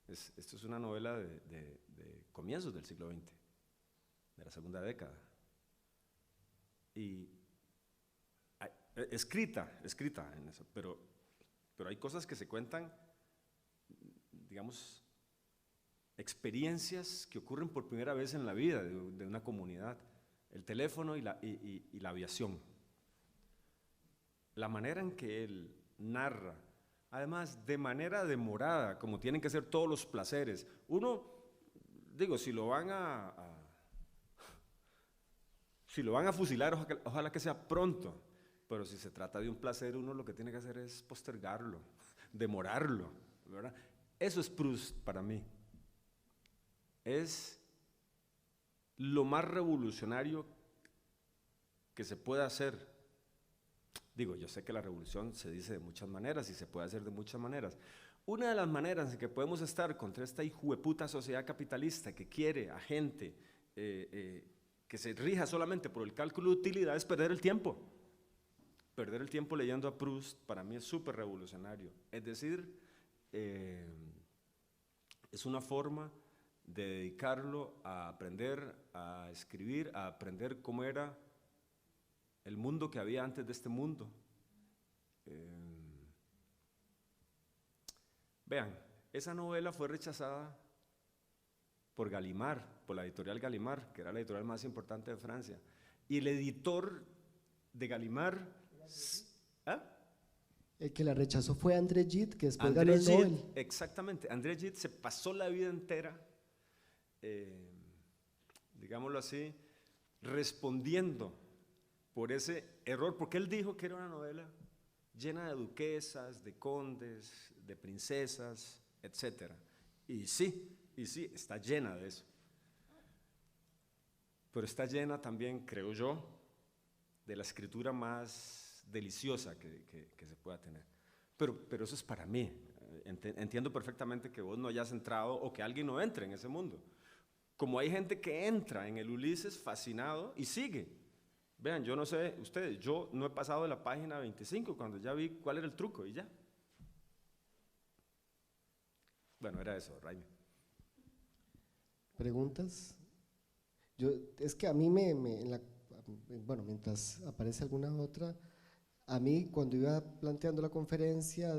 Esto es una novela de comienzos del siglo XX, de la segunda década. Y escrita en eso, pero hay cosas que se cuentan, digamos, experiencias que ocurren por primera vez en la vida de una comunidad. El teléfono y la aviación. La manera en que él narra, además de manera demorada, como tienen que ser todos los placeres. Uno digo, si lo van a fusilar, ojalá que sea pronto, pero si se trata de un placer, uno lo que tiene que hacer es postergarlo, demorarlo, ¿verdad? Eso es Proust para mí. Es lo más revolucionario que se puede hacer. Digo, yo sé que la revolución se dice de muchas maneras y se puede hacer de muchas maneras. Una de las maneras en que podemos estar contra esta hijueputa sociedad capitalista que quiere a gente que se rija solamente por el cálculo de utilidad es perder el tiempo. Perder el tiempo leyendo a Proust para mí es súper revolucionario. Es decir, es una forma de dedicarlo a aprender a escribir, a aprender cómo era el mundo que había antes de este mundo. Vean, esa novela fue rechazada por Gallimard, por la editorial Gallimard, que era la editorial más importante de Francia. Y el editor de Gallimard... ¿Ah? El que la rechazó fue André Gide, que después André ganó el Gide, Nobel. exactamente. André Gide se pasó la vida entera, digámoslo así, respondiendo por ese error, porque él dijo que era una novela llena de duquesas, de condes, de princesas, etc. Y sí, está llena de eso. Pero está llena también, creo yo, de la escritura más deliciosa que se pueda tener. Pero eso es para mí. Entiendo perfectamente que vos no hayas entrado o que alguien no entre en ese mundo. Como hay gente que entra en el Ulises fascinado y sigue. Vean, yo no sé ustedes, yo no he pasado de la página 25 cuando ya vi cuál era el truco y ya. Bueno, era eso, Raimi. ¿Preguntas? Es que a mí bueno, mientras aparece alguna otra, a mí cuando iba planteando la conferencia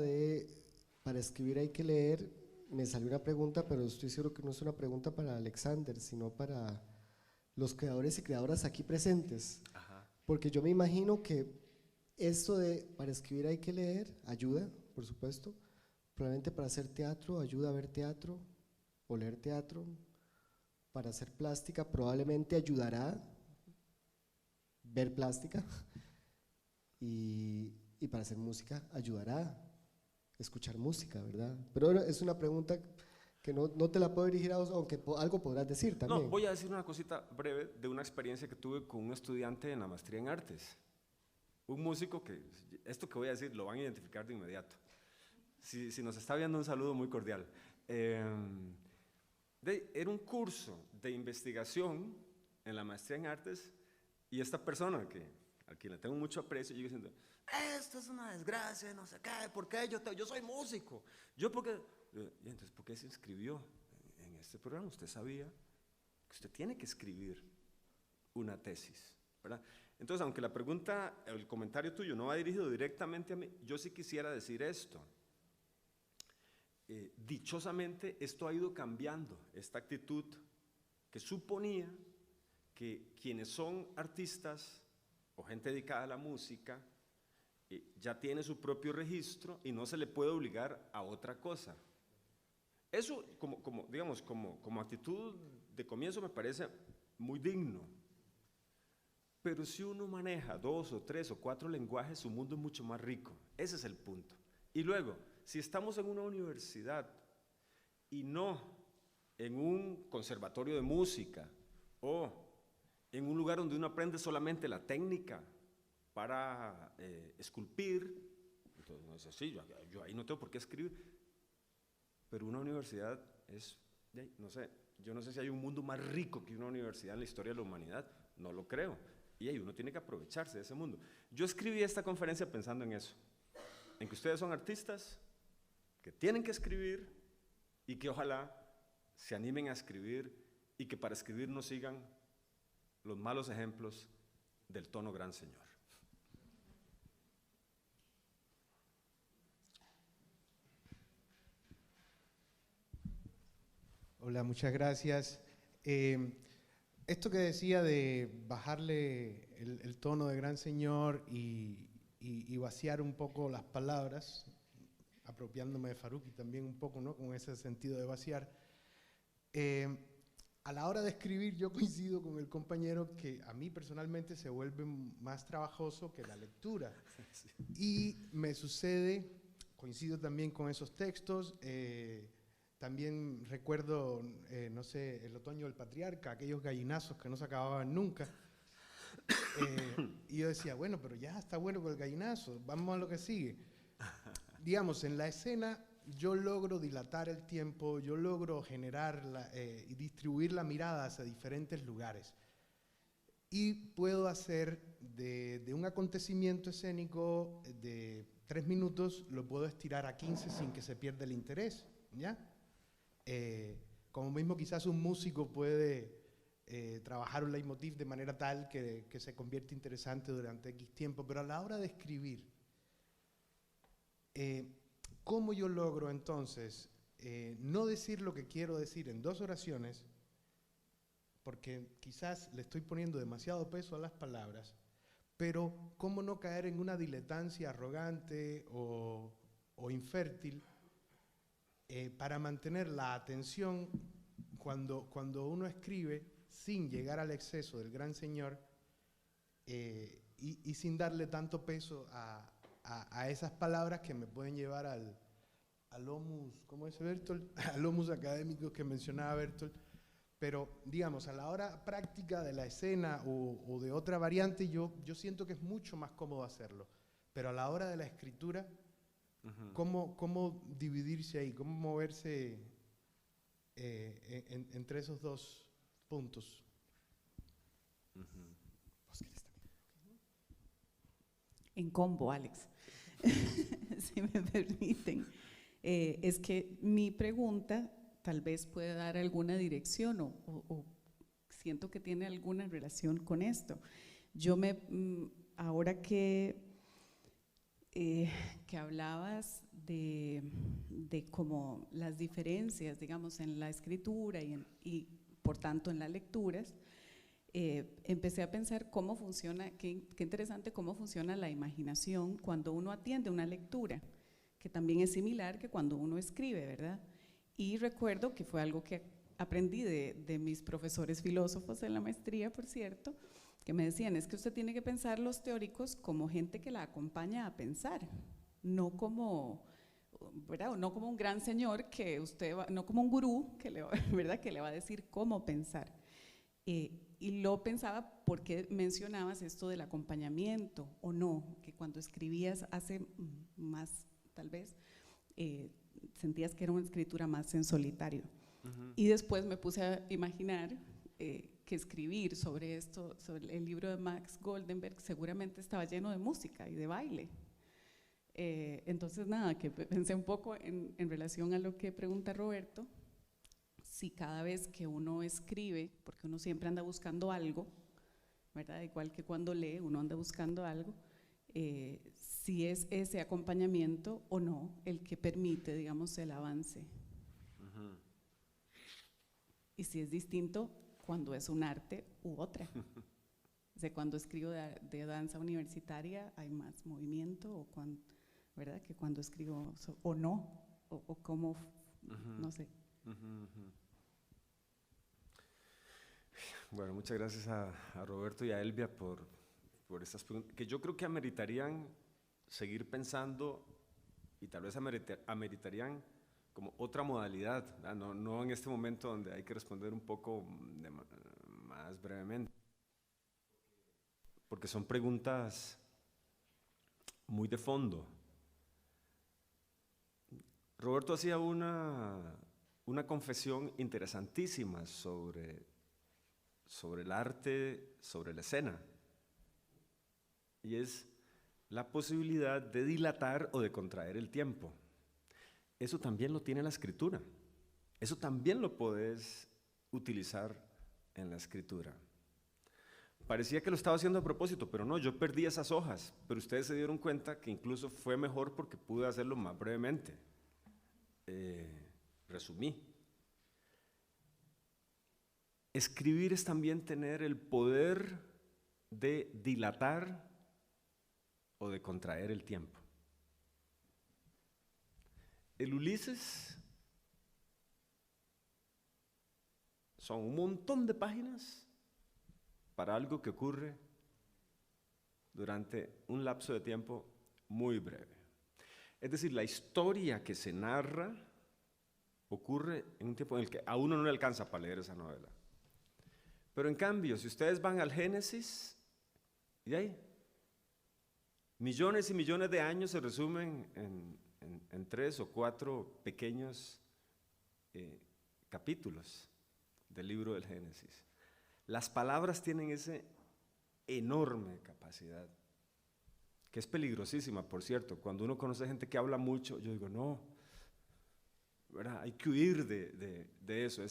para escribir hay que leer, me salió una pregunta, pero estoy seguro que no es una pregunta para Alexander, sino para los creadores y creadoras aquí presentes. Ajá. Porque yo me imagino que esto de para escribir hay que leer ayuda, por supuesto, probablemente para hacer teatro ayuda a ver teatro o leer teatro, para hacer plástica probablemente ayudará ver plástica y para hacer música ayudará escuchar música, ¿verdad? Pero es una pregunta que no te la puedo dirigir a vos, aunque algo podrás decir también. No, voy a decir una cosita breve de una experiencia que tuve con un estudiante en la maestría en artes. Un músico que, esto que voy a decir lo van a identificar de inmediato. Si nos está viendo, un saludo muy cordial. Era un curso de investigación en la maestría en artes y esta persona, a quien le tengo mucho aprecio, yo diciendo, esto es una desgracia, no sé qué, ¿por qué? Yo soy músico. Y entonces, ¿por qué se inscribió en este programa? Usted sabía que usted tiene que escribir una tesis, ¿verdad? Entonces, aunque la pregunta, el comentario tuyo no va dirigido directamente a mí, yo sí quisiera decir esto. Dichosamente, esto ha ido cambiando, esta actitud que suponía que quienes son artistas o gente dedicada a la música ya tiene su propio registro y no se le puede obligar a otra cosa. Eso, como actitud de comienzo me parece muy digno, pero si uno maneja 2 o 3 o 4 lenguajes, su mundo es mucho más rico. Ese es el punto. Y luego, si estamos en una universidad y no en un conservatorio de música o en un lugar donde uno aprende solamente la técnica para esculpir, entonces uno dice, sí, yo ahí no tengo por qué escribir, pero una universidad es, no sé, yo no sé si hay un mundo más rico que una universidad en la historia de la humanidad, no lo creo, y ahí uno tiene que aprovecharse de ese mundo. Yo escribí esta conferencia pensando en eso, en que ustedes son artistas, que tienen que escribir y que ojalá se animen a escribir y que para escribir no sigan los malos ejemplos del tono gran señor. Hola, muchas gracias. Esto que decía de bajarle el tono de gran señor y vaciar un poco las palabras, apropiándome de Farruki también un poco, ¿no? Con ese sentido de vaciar. a la hora de escribir yo coincido con el compañero que a mí personalmente se vuelve más trabajoso que la lectura. Sí. Y me sucede, coincido también con esos textos, también recuerdo, no sé, El otoño del patriarca, aquellos gallinazos que no se acababan nunca. Y yo decía, bueno, pero ya está bueno con el gallinazo, vamos a lo que sigue. Digamos, en la escena yo logro dilatar el tiempo, yo logro generar y distribuir la mirada hacia diferentes lugares. Y puedo hacer de un acontecimiento escénico de 3 minutos, lo puedo estirar a 15 sin que se pierda el interés, ¿ya? Como mismo quizás un músico puede trabajar un leitmotiv de manera tal que se convierte interesante durante X tiempo, pero a la hora de escribir, ¿cómo yo logro entonces no decir lo que quiero decir en 2 oraciones? Porque quizás le estoy poniendo demasiado peso a las palabras, pero ¿cómo no caer en una diletancia arrogante o infértil para mantener la atención cuando uno escribe sin llegar al exceso del gran señor y sin darle tanto peso a esas palabras que me pueden llevar al homus, ¿cómo es Bertolt? Al homus académico que mencionaba Bertolt. Pero, digamos, a la hora práctica de la escena o de otra variante, yo siento que es mucho más cómodo hacerlo. Pero a la hora de la escritura, ¿cómo dividirse ahí? ¿Cómo moverse entre esos 2 puntos? En combo, Alex, si me permiten. Es que mi pregunta tal vez puede dar alguna dirección o siento que tiene alguna relación con esto. Yo ahora que hablabas de como las diferencias, digamos, en la escritura y por tanto en las lecturas, empecé a pensar cómo funciona, qué interesante cómo funciona la imaginación cuando uno atiende una lectura, que también es similar que cuando uno escribe, ¿verdad? Y recuerdo que fue algo que aprendí de mis profesores filósofos en la maestría, por cierto, que me decían, es que usted tiene que pensar los teóricos como gente que la acompaña a pensar, no como, ¿verdad? No como un gran señor que no como un gurú que ¿verdad? Que le va a decir cómo pensar. Y lo pensaba porque mencionabas esto del acompañamiento o no, que cuando escribías hace más, tal vez, sentías que era una escritura más en solitario. Y después me puse a imaginar que escribir sobre esto, sobre el libro de Max Goldenberg, seguramente estaba lleno de música y de baile. Entonces, nada, que pensé un poco en relación a lo que pregunta Roberto, si cada vez que uno escribe, porque uno siempre anda buscando algo, ¿verdad? Igual que cuando lee, uno anda buscando algo, si es ese acompañamiento o no el que permite, digamos, el avance. Y si es distinto cuando es un arte u otra. O sea, cuando escribo de danza universitaria hay más movimiento, o ¿verdad? Que cuando escribo o no, o cómo, no sé. Bueno, muchas gracias a Roberto y a Elvia por estas preguntas, que yo creo que ameritarían seguir pensando y tal vez ameritarían como otra modalidad, no en este momento donde hay que responder un poco más brevemente, porque son preguntas muy de fondo. Roberto hacía una confesión interesantísima sobre el arte, sobre la escena, y es la posibilidad de dilatar o de contraer el tiempo. Eso también lo tiene la escritura, eso también lo podés utilizar en la escritura. Parecía que lo estaba haciendo a propósito, pero no, yo perdí esas hojas, pero ustedes se dieron cuenta que incluso fue mejor porque pude hacerlo más brevemente. Resumí. Escribir es también tener el poder de dilatar o de contraer el tiempo. El Ulises son un montón de páginas para algo que ocurre durante un lapso de tiempo muy breve. Es decir, la historia que se narra ocurre en un tiempo en el que a uno no le alcanza para leer esa novela. Pero en cambio, si ustedes van al Génesis, y ahí, millones y millones de años se resumen en 3 o 4 pequeños capítulos del libro del Génesis. Las palabras tienen esa enorme capacidad, que es peligrosísima, por cierto. Cuando uno conoce gente que habla mucho, yo digo, no, ¿verdad? Hay que huir de eso.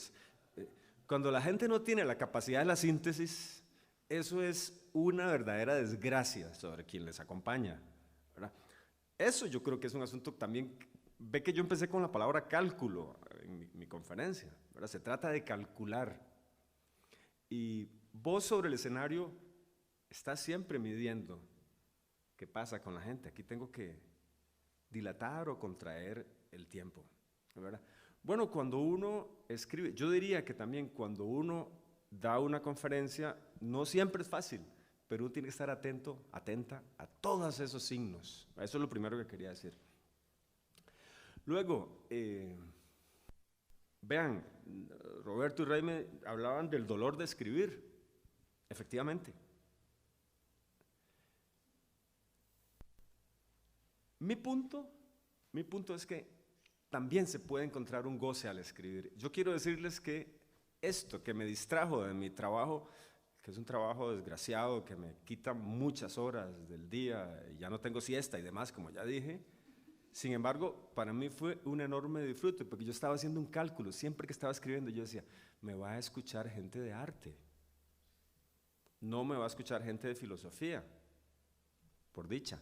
Cuando la gente no tiene la capacidad de la síntesis, eso es una verdadera desgracia sobre quien les acompaña, ¿verdad? Eso yo creo que es un asunto también. Ve que yo empecé con la palabra cálculo en mi conferencia, ¿verdad? Se trata de calcular. Y vos sobre el escenario estás siempre midiendo qué pasa con la gente. Aquí tengo que dilatar o contraer el tiempo, ¿verdad? Bueno, cuando uno escribe, yo diría que también cuando uno da una conferencia, no siempre es fácil, pero uno tiene que estar atento, atenta a todos esos signos. Eso es lo primero que quería decir. Luego, vean, Roberto y Raime hablaban del dolor de escribir, efectivamente. Mi punto es que también se puede encontrar un goce al escribir. Yo quiero decirles que esto que me distrajo de mi trabajo, que es un trabajo desgraciado, que me quita muchas horas del día, ya no tengo siesta y demás, como ya dije, sin embargo, para mí fue un enorme disfrute, porque yo estaba haciendo un cálculo, siempre que estaba escribiendo yo decía, me va a escuchar gente de arte, no me va a escuchar gente de filosofía, por dicha.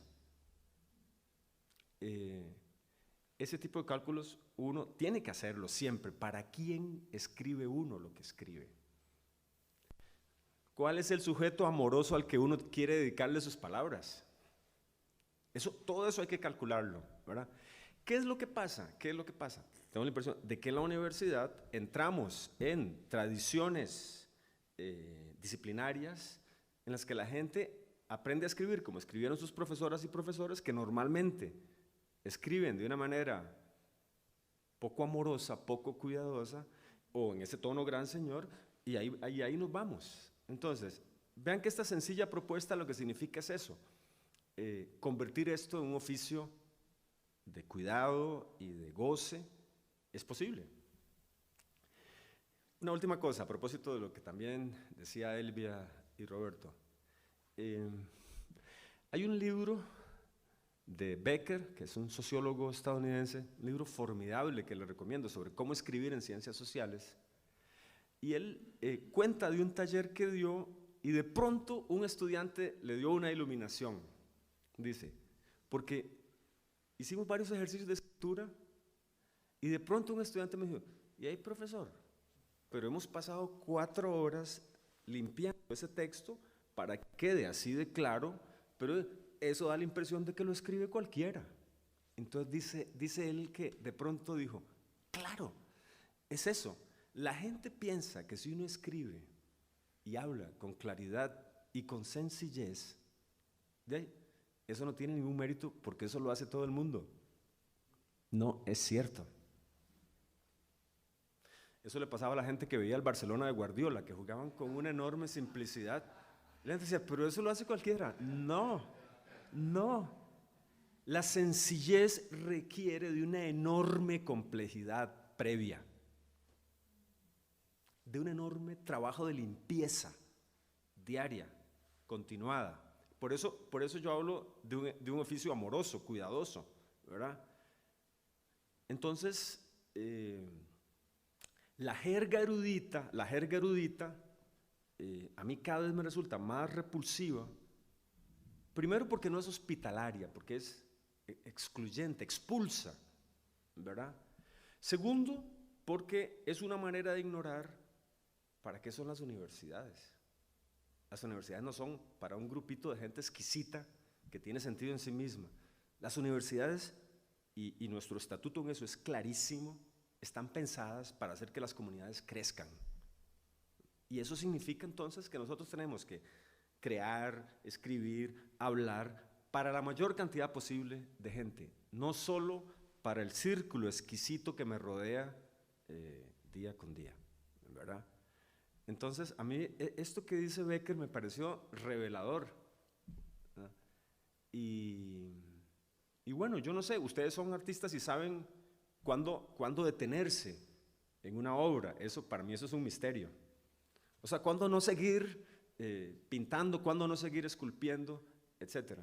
Ese tipo de cálculos uno tiene que hacerlo siempre. ¿Para quién escribe uno lo que escribe? ¿Cuál es el sujeto amoroso al que uno quiere dedicarle sus palabras? Todo eso hay que calcularlo, ¿verdad? ¿Qué es lo que pasa? Tengo la impresión de que en la universidad entramos en tradiciones disciplinarias en las que la gente aprende a escribir como escribieron sus profesoras y profesores, que normalmente escriben de una manera poco amorosa, poco cuidadosa, o en ese tono gran señor, y ahí nos vamos. Entonces, vean que esta sencilla propuesta lo que significa es eso, convertir esto en un oficio de cuidado y de goce, es posible. Una última cosa, a propósito de lo que también decía Elvia y Roberto. Hay un libro de Becker, que es un sociólogo estadounidense, un libro formidable que le recomiendo sobre cómo escribir en ciencias sociales, y él cuenta de un taller que dio y de pronto un estudiante le dio una iluminación. Dice, porque hicimos varios ejercicios de escritura y de pronto un estudiante me dijo, ¿y ahí, profesor? Pero hemos pasado 4 horas limpiando ese texto para que quede así de claro, pero eso da la impresión de que lo escribe cualquiera. Entonces dice él que de pronto dijo, claro, es eso. La gente piensa que si uno escribe y habla con claridad y con sencillez, eso no tiene ningún mérito porque eso lo hace todo el mundo. No es cierto. Eso le pasaba a la gente que veía el Barcelona de Guardiola, que jugaban con una enorme simplicidad. La gente decía, pero eso lo hace cualquiera. No. La sencillez requiere de una enorme complejidad previa, de un enorme trabajo de limpieza diaria, continuada. Por eso yo hablo de un oficio amoroso, cuidadoso, ¿verdad? Entonces, la jerga erudita, a mí cada vez me resulta más repulsiva. Primero porque no es hospitalaria, porque es excluyente, expulsa, ¿verdad? Segundo, porque es una manera de ignorar para qué son las universidades. Las universidades no son para un grupito de gente exquisita que tiene sentido en sí misma. Las universidades, y nuestro estatuto en eso es clarísimo, están pensadas para hacer que las comunidades crezcan, Y eso significa entonces que nosotros tenemos que crear, escribir, hablar para la mayor cantidad posible de gente, no solo para el círculo exquisito que me rodea día con día, ¿verdad? Entonces, a mí esto que dice Becker me pareció revelador, ¿verdad? Y bueno, yo no sé, ustedes son artistas y saben cuándo detenerse en una obra. Eso, para mí eso es un misterio. O sea, cuándo no seguir pintando, cuándo no seguir esculpiendo, etc.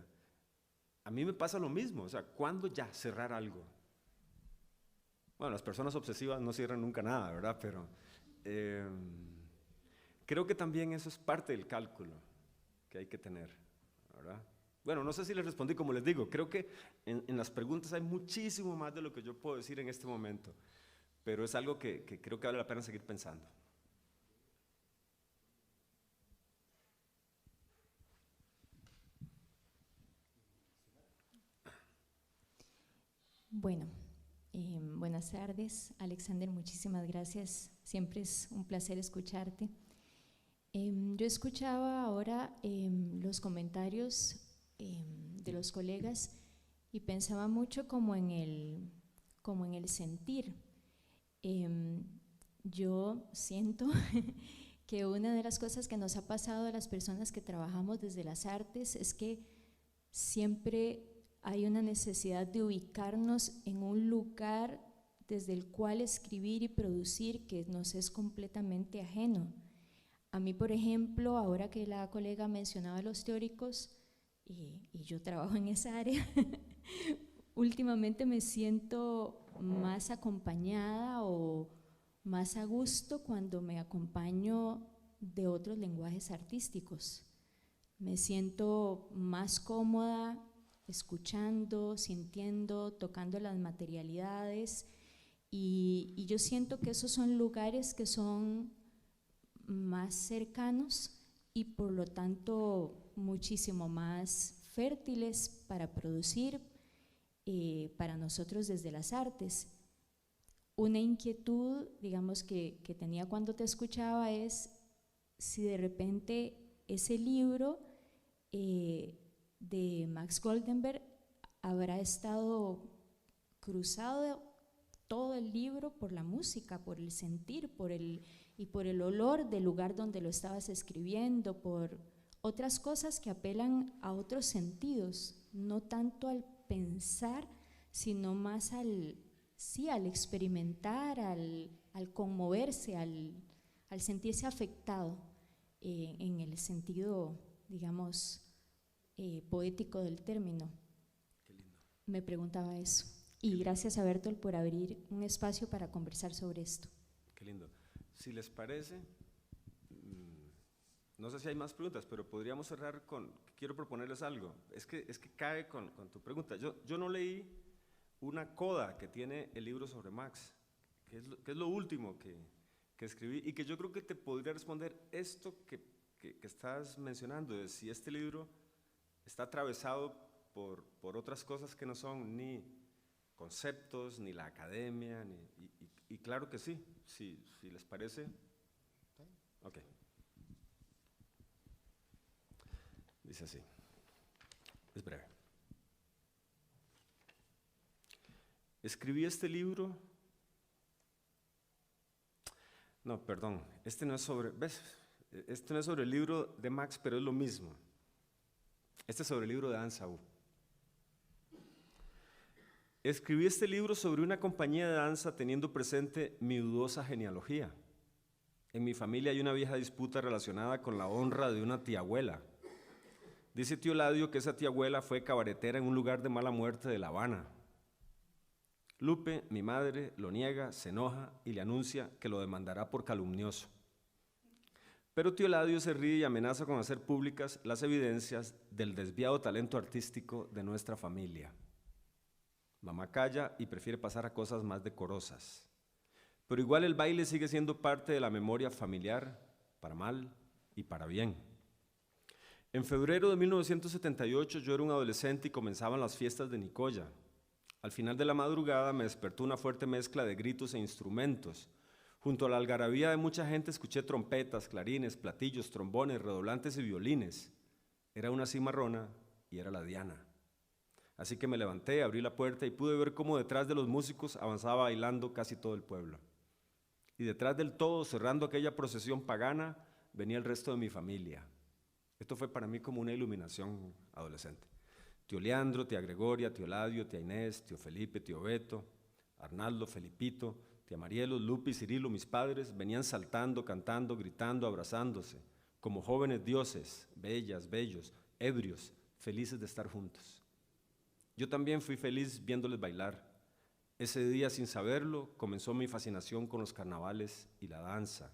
A mí me pasa lo mismo, o sea, cuándo ya cerrar algo. Bueno, las personas obsesivas no cierran nunca nada, ¿verdad? Pero creo que también eso es parte del cálculo que hay que tener, ¿verdad? Bueno, no sé si les respondí como les digo, creo que en las preguntas hay muchísimo más de lo que yo puedo decir en este momento, pero es algo que creo que vale la pena seguir pensando. Bueno, buenas tardes, Alexander, muchísimas gracias, siempre es un placer escucharte. Yo escuchaba ahora los comentarios de los colegas y pensaba mucho como en el sentir. Yo siento que una de las cosas que nos ha pasado a las personas que trabajamos desde las artes es que siempre hay una necesidad de ubicarnos en un lugar desde el cual escribir y producir que nos es completamente ajeno. A mí, por ejemplo, ahora que la colega mencionaba los teóricos, y yo trabajo en esa área, últimamente me siento más acompañada o más a gusto cuando me acompaño de otros lenguajes artísticos. Me siento más cómoda escuchando, sintiendo, tocando las materialidades y yo siento que esos son lugares que son más cercanos y por lo tanto muchísimo más fértiles para producir para nosotros desde las artes. Una inquietud, digamos, que tenía cuando te escuchaba es si de repente ese libro de Max Goldenberg habrá estado cruzado todo el libro por la música, por el sentir, y por el olor del lugar donde lo estabas escribiendo, por otras cosas que apelan a otros sentidos, no tanto al pensar, sino más al experimentar, al conmoverse, al sentirse afectado en el sentido, digamos, poético del término. Qué lindo. Me preguntaba eso. Y gracias a Bertolt por abrir un espacio para conversar sobre esto. Qué lindo. Si les parece, no sé si hay más preguntas, pero podríamos cerrar con, quiero proponerles algo. Es que cae con tu pregunta. Yo no leí una coda que tiene el libro sobre Max, que es lo último que escribí y que yo creo que te podría responder esto que estás mencionando, de si este libro está atravesado por otras cosas que no son ni conceptos, ni la academia, y claro que sí, si les parece. Ok. Dice así, es breve. Escribí este libro, no, perdón, este no es sobre, ¿ves? Este no es sobre el libro de Max, pero es lo mismo. Este es sobre el libro de Dan Saúl. Escribí este libro sobre una compañía de danza teniendo presente mi dudosa genealogía. En mi familia hay una vieja disputa relacionada con la honra de una tiabuela. Dice tío Ladio que esa tiabuela fue cabaretera en un lugar de mala muerte de La Habana. Lupe, mi madre, lo niega, se enoja y le anuncia que lo demandará por calumnioso. Pero tío Ladio se ríe y amenaza con hacer públicas las evidencias del desviado talento artístico de nuestra familia. Mamá calla y prefiere pasar a cosas más decorosas. Pero igual el baile sigue siendo parte de la memoria familiar, para mal y para bien. En febrero de 1978 yo era un adolescente y comenzaban las fiestas de Nicoya. Al final de la madrugada me despertó una fuerte mezcla de gritos e instrumentos. Junto a la algarabía de mucha gente escuché trompetas, clarines, platillos, trombones, redoblantes y violines. Era una cimarrona y era la Diana. Así que me levanté, abrí la puerta y pude ver cómo detrás de los músicos avanzaba bailando casi todo el pueblo. Y detrás del todo, cerrando aquella procesión pagana, venía el resto de mi familia. Esto fue para mí como una iluminación adolescente. Tío Leandro, tía Gregoria, tío Ladio, tía Inés, tío Felipe, tío Beto, Arnaldo, Felipito, tía Marielos, Lupi, Cirilo, mis padres, venían saltando, cantando, gritando, abrazándose, como jóvenes dioses, bellas, bellos, ebrios, felices de estar juntos. Yo también fui feliz viéndoles bailar. Ese día, sin saberlo, comenzó mi fascinación con los carnavales y la danza.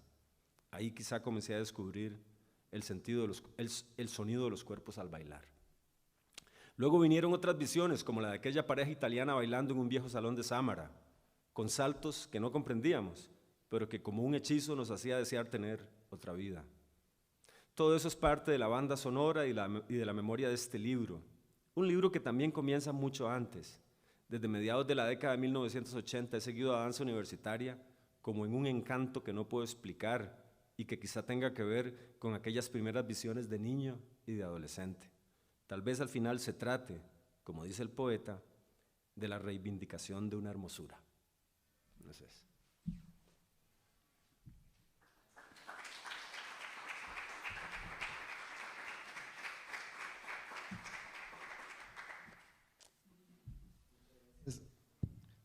Ahí quizá comencé a descubrir el sonido de los cuerpos al bailar. Luego vinieron otras visiones, como la de aquella pareja italiana bailando en un viejo salón de Sámara, con saltos que no comprendíamos, pero que como un hechizo nos hacía desear tener otra vida. Todo eso es parte de la banda sonora y de la memoria de este libro, un libro que también comienza mucho antes. Desde mediados de la década de 1980 he seguido a danza universitaria como en un encanto que no puedo explicar y que quizá tenga que ver con aquellas primeras visiones de niño y de adolescente. Tal vez al final se trate, como dice el poeta, de la reivindicación de una hermosura. Gracias.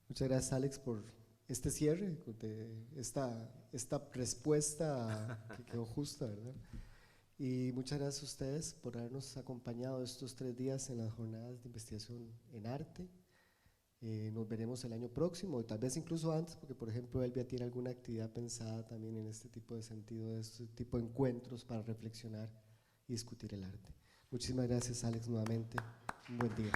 Muchas gracias, Alex, por este cierre, de esta respuesta que quedó justa, ¿verdad? Y muchas gracias a ustedes por habernos acompañado estos 3 días en las jornadas de investigación en arte. Nos veremos el año próximo, y tal vez incluso antes, porque por ejemplo Elvia tiene alguna actividad pensada también en este tipo de sentido, de este tipo de encuentros para reflexionar y discutir el arte. Muchísimas gracias, Alex, nuevamente. Un buen día.